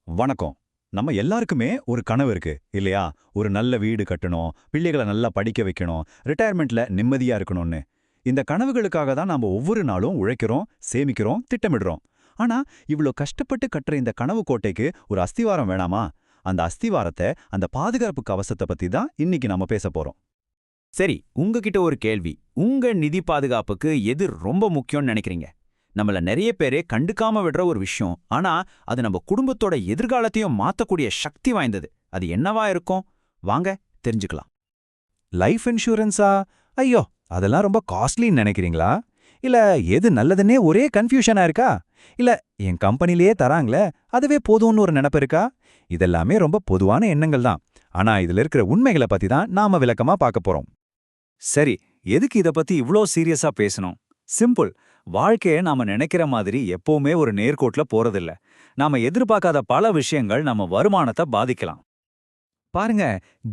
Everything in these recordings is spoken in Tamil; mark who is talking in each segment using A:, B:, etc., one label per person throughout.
A: வணக்கம். நம்ம எல்லாருக்குமே ஒரு கனவு இருக்கு இல்லையா? ஒரு நல்ல வீடு கட்டணும், பிள்ளைகள நல்லா படிக்க வைக்கணும், ரிட்டயர்மெண்ட்ல நிம்மதியா இருக்கணும்னு. இந்த கனவுகளுக்காக தான் நாம ஒவ்வொரு நாளும் உழைக்கிறோம், சேமிக்கிறோம், திட்டமிடுறோம். ஆனா, இவ்ளோ கஷ்டப்பட்டு கட்டுற இந்த கனவு கோட்டைக்கு ஒரு அஸ்திவாரம் வேணாமா? அந்த அஸ்திவாரத்த, அந்த பாதுகாப்பு கவசத்த பத்தி தான் இன்னைக்கு நாம பேசப் போறோம்.
B: சரி, உங்ககிட்ட ஒரு கேள்வி. உங்க நிதி பாதுகாப்புக்கு எது ரொம்ப முக்கியம்னு நினைக்கிறீங்க? நம்மள நிறைய பேரே கண்டுக்காம விடுற ஒரு விஷயம். ஆனா, அது நம்ம குடும்பத்தோட எதிர்காலத்தையும் மாத்தக்கூடிய சக்தி வாய்ந்தது. அது என்னவா இருக்கும்? வாங்க தெரிஞ்சுக்கலாம்.
C: லைஃப் இன்சூரன்ஸா? ஐயோ, அதெல்லாம் ரொம்ப காஸ்ட்லின்னு நினைக்கிறீங்களா? இல்ல எது நல்லதுன்னே ஒரே கன்ஃபியூஷனா இருக்கா? இல்ல என் கம்பெனிலேயே தராங்களே, அதுவே போதும்னு ஒரு நினைப்பு இருக்கா? இதெல்லாமே ரொம்ப பொதுவான எண்ணங்கள் தான். ஆனா இதுல இருக்கிற உண்மைகளை பத்தி தான் நாம விளக்கமா பார்க்க போறோம்.
D: சரி, எதுக்கு இத பத்தி இவ்ளோ சீரியஸா பேசணும்? சிம்பிள். வாழ்க்கைய நாம நினைக்கிற மாதிரி எப்பவுமே ஒரு நேர்கோட்ல போறதில்ல. நாம எதிர்பார்க்காத பல விஷயங்கள் நம்ம வருமானத்தை பாதிக்கலாம்.
C: பாருங்க,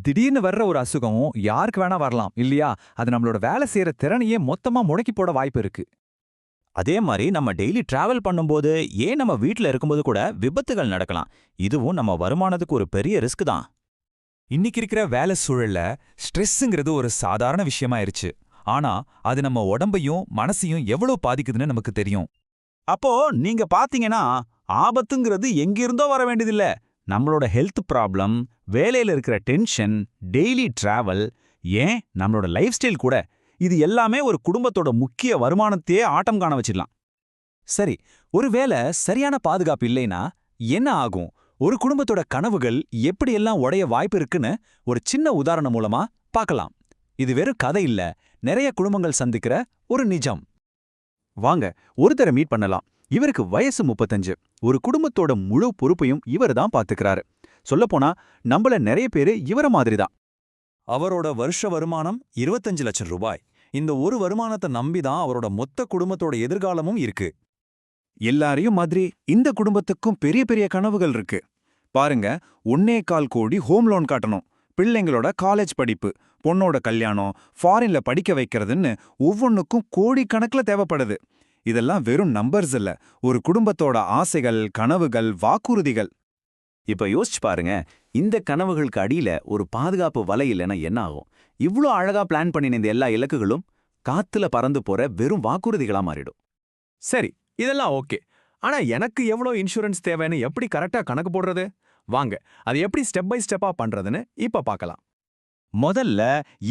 C: திடீர்னு வர்ற ஒரு அசுகம் யாருக்கு வேணா வரலாம் இல்லையா? அது நம்மளோட வேலை செய்யற திறனையே மொத்தமா முடக்கி போட வாய்ப்பு இருக்கு.
B: அதே மாதிரி நம்ம டெய்லி டிராவல் பண்ணும்போது, ஏன் நம்ம வீட்ல இருக்கும்போது கூட விபத்துகள் நடக்கலாம். இதுவும் நம்ம வருமானத்துக்கு ஒரு பெரிய ரிஸ்க் தான்.
E: இன்னைக்கு இருக்கிற வேலை சூழல்ல ஸ்ட்ரெஸ்ஸுங்கிறது ஒரு சாதாரண விஷயமாயிருச்சு. ஆனா அது நம்ம உடம்பையும் மனசையும் எவ்வளவு பாதிக்குதுன்னு நமக்கு தெரியும்.
B: அப்போ நீங்க பாத்தீங்கன்னா, ஆபத்துங்கிறது எங்கிருந்தோ வர வேண்டியதில்ல. நம்மளோட ஹெல்த் ப்ராப்ளம், வேலையில இருக்கிற டென்ஷன், டெய்லி டிராவல், ஏன் நம்மளோட லைஃப் ஸ்டைல் கூட, இது எல்லாமே ஒரு குடும்பத்தோட முக்கிய வருமானத்தையே ஆட்டம் காண வச்சிடலாம். சரி, ஒருவேளை சரியான பாதுகாப்பு இல்லைனா என்ன ஆகும்? ஒரு குடும்பத்தோட கனவுகள் எப்படியெல்லாம் உடைய வாய்ப்பு இருக்குன்னு ஒரு சின்ன உதாரணம் மூலமா பார்க்கலாம். இது வெறும் கதை இல்ல, நிறைய குடும்பங்கள் சந்திக்கிற ஒரு நிஜம்.
C: வாங்க ஒருத்தரை மீட் பண்ணலாம். இவருக்கு வயசு 35. ஒரு குடும்பத்தோட முழு பொறுப்பையும் இவர் தான் பாத்துக்கிறாரு. சொல்லப்போனா நம்மள நிறைய பேரு இவர மாதிரி தான்.
D: அவரோட வருஷ வருமானம் 25 லட்சம் ரூபாய். இந்த ஒரு வருமானத்தை நம்பிதான் அவரோட மொத்த குடும்பத்தோட எதிர்காலமும் இருக்கு.
C: எல்லாரையும் மாதிரி இந்த குடும்பத்துக்கும் பெரிய பெரிய கனவுகள் இருக்கு. பாருங்க, 1.25 கோடி ஹோம் லோன் காட்டணும், பிள்ளைங்களோட காலேஜ் படிப்பு, பொண்ணோட கல்யாணம், ஃபாரின்ல படிக்க வைக்கிறதுன்னு ஒவ்வொன்னுக்கும் கோடிக்கணக்கில் தேவைப்படுது. இதெல்லாம் வெறும் நம்பர்ஸ் இல்ல, ஒரு குடும்பத்தோட ஆசைகள், கனவுகள், வாக்குறுதிகள்.
B: இப்ப யோசிச்சு பாருங்க, இந்த கனவுகளுக்கு அடியில ஒரு பாதுகாப்பு வலை இல்லைன்னா என்ன ஆகும்? இவ்ளோ அழகா பிளான் பண்ணின இந்த எல்லா இலக்குகளும் காத்துல பறந்து போற வெறும் வாக்குறுதிகளா மாறிடும்.
F: சரி, இதெல்லாம் ஓகே. ஆனா எனக்கு எவ்வளோ இன்சூரன்ஸ் தேவைன்னு எப்படி கரெக்டா கணக்கு போடுறது? வாங்க, அது எப்படி ஸ்டெப் பை ஸ்டெப்பா பண்றதுன்னு இப்ப பார்க்கலாம்.
C: முதல்ல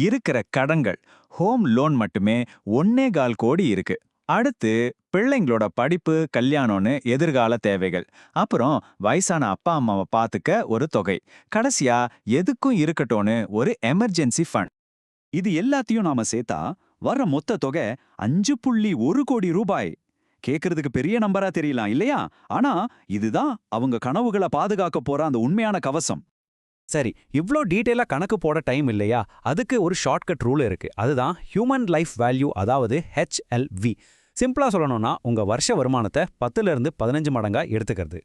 C: இருக்கிற கடன்கள், ஹோம் லோன் மட்டுமே 1.25 கோடி இருக்கு. அடுத்து பிள்ளைங்களோட படிப்பு, கல்யாணம்னு எதிர்கால தேவைகள். அப்புறம் வயசான அப்பா அம்மாவை பார்த்துக்க ஒரு தொகை. கடைசியா எதுக்கும் இருக்கட்டும்னு ஒரு எமர்ஜென்சி ஃபண்ட். இது எல்லாத்தையும் நாம சேர்த்தா வர்ற மொத்த தொகை 5.1 கோடி ரூபாய். கேக்குறதுக்கு பெரிய நம்பரா தெரியலாம் இல்லையா? ஆனா இதுதான் அவங்க கனவுகளை பாதுகாக்க போற அந்த உண்மையான கவசம்.
F: சரி, இவ்ளோ டீட்டெயிலா கணக்கு போட டைம் இல்லையா? அதுக்கு ஒரு ஷார்ட்கட் ரூல் இருக்கு. அதுதான் ஹியூமன் லைஃப் வேல்யூ, அதாவது HLV. சிம்பிளா சொல்லணும்னா உங்க வருஷ வருமானத்தை 10ல இருந்து 15 மடங்கா எடுத்துக்கிறது.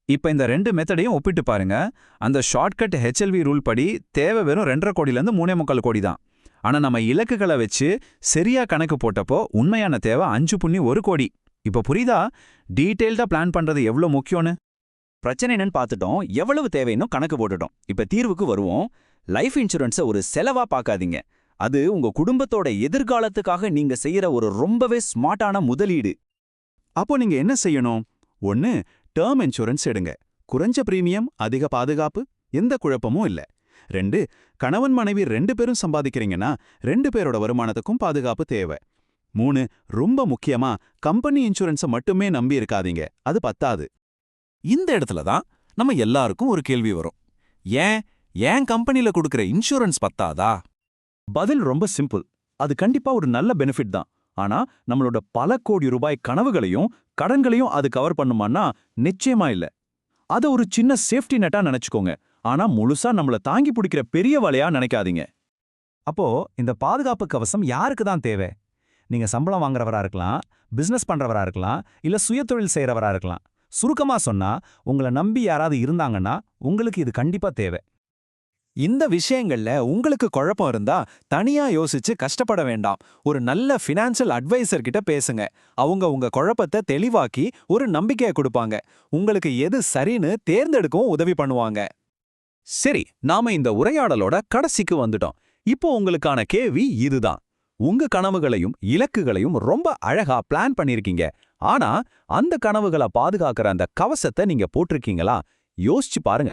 C: இப்ப இந்த ரெண்டு மெத்தடையும் ஒப்பிட்டு பாருங்க. அந்த ஷார்ட்கட் HLV ரூல் படி தேவை வெறும் 2.5 கோடியிலேருந்து 3.25 கோடி தான். ஆனா நம்ம இலக்குகளை வச்சு சரியா கணக்கு போட்டப்போ உண்மையான தேவை 5.1 கோடி. இப்ப புரியுதா டீட்டெயில்டா பிளான் பண்றது எவ்வளவு முக்கியம்னு?
B: பிரச்சனை என்னன்னு பார்த்துட்டோம், எவ்வளவு தேவைன்னு கணக்கு போட்டுட்டோம். இப்ப தீர்வுக்கு வருவோம். லைஃப் இன்சூரன்ஸை ஒரு செலவா பார்க்காதீங்க. அது உங்க குடும்பத்தோட எதிர்காலத்துக்காக நீங்க செய்யற ஒரு ரொம்பவே ஸ்மார்ட்டான முதலீடு.
C: அப்போ நீங்க என்ன செய்யணும்? 1. டேர்ம் இன்சூரன்ஸ் எடுங்க. குறைஞ்ச பிரீமியம், அதிக பாதுகாப்பு, எந்த குழப்பமும் இல்ல. 2. கணவன் மனைவி 2 பேரும் சம்பாதிக்கிறீங்கன்னா 2 பேரோட வருமானத்துக்கும் பாதுகாப்பு தேவை. 3. ரொம்ப முக்கியமா கம்பெனி இன்சூரன்ஸை மட்டுமே நம்பி இருக்காதீங்க, அது பத்தாது.
D: இந்த இடத்துல தான் நம்ம எல்லாருக்கும் ஒரு கேள்வி வரும். ஏன் கம்பெனில கொடுக்கிற இன்சூரன்ஸ் பத்தாதா?
C: பதில் ரொம்ப சிம்பிள். அது கண்டிப்பா ஒரு நல்ல பெனிஃபிட் தான். ஆனா நம்மளோட பல கோடி ரூபாய் கனவுகளையும் கடன்களையும் அது கவர் பண்ணுமான்னா நிச்சயமா இல்ல. அத ஒரு சின்ன சேஃப்டி நெட்டா நினைச்சுக்கோங்க. ஆனா முழுசா நம்மள தாங்கி பிடிக்கிற பெரிய வலையா நினைக்காதீங்க.
F: அப்போ இந்த பாதுகாப்பு கவசம் யாருக்கு தான் தேவை? நீங்க சம்பளம் வாங்குறவரா இருக்கலாம், பிசினஸ் பண்றவரா இருக்கலாம், இல்ல சுயதொழில் செய்யறவரா இருக்கலாம். சுருக்கமா சொன்னா, உங்களை நம்பி யாராவது இருந்தாங்கன்னா உங்களுக்கு இது கண்டிப்பா தேவை.
C: இந்த விஷயங்கள்ல உங்களுக்கு குழப்பம் இருந்தா தனியா யோசிச்சு கஷ்டப்பட வேண்டாம். ஒரு நல்ல ஃபினான்ஷியல் அட்வைசர் கிட்ட பேசுங்க. அவங்க உங்க குழப்பத்தை தெளிவாக்கி ஒரு நம்பிக்கையை கொடுப்பாங்க. உங்களுக்கு எது சரின்னு தேர்ந்தெடுக்கவும் உதவி பண்ணுவாங்க.
B: சரி, நாம இந்த உரையாடலோட கடைசிக்கு வந்துட்டோம். இப்போ உங்களுக்கான கேள்வி இதுதான். உங்க கனவுகளையும் இலக்குகளையும் ரொம்ப அழகா பிளான் பண்ணிருக்கீங்க. ஆனா அந்த கனவுகளை பாதுகாக்கிற அந்த கவசத்தை நீங்க போட்டிருக்கீங்களா? யோசிச்சு பாருங்க.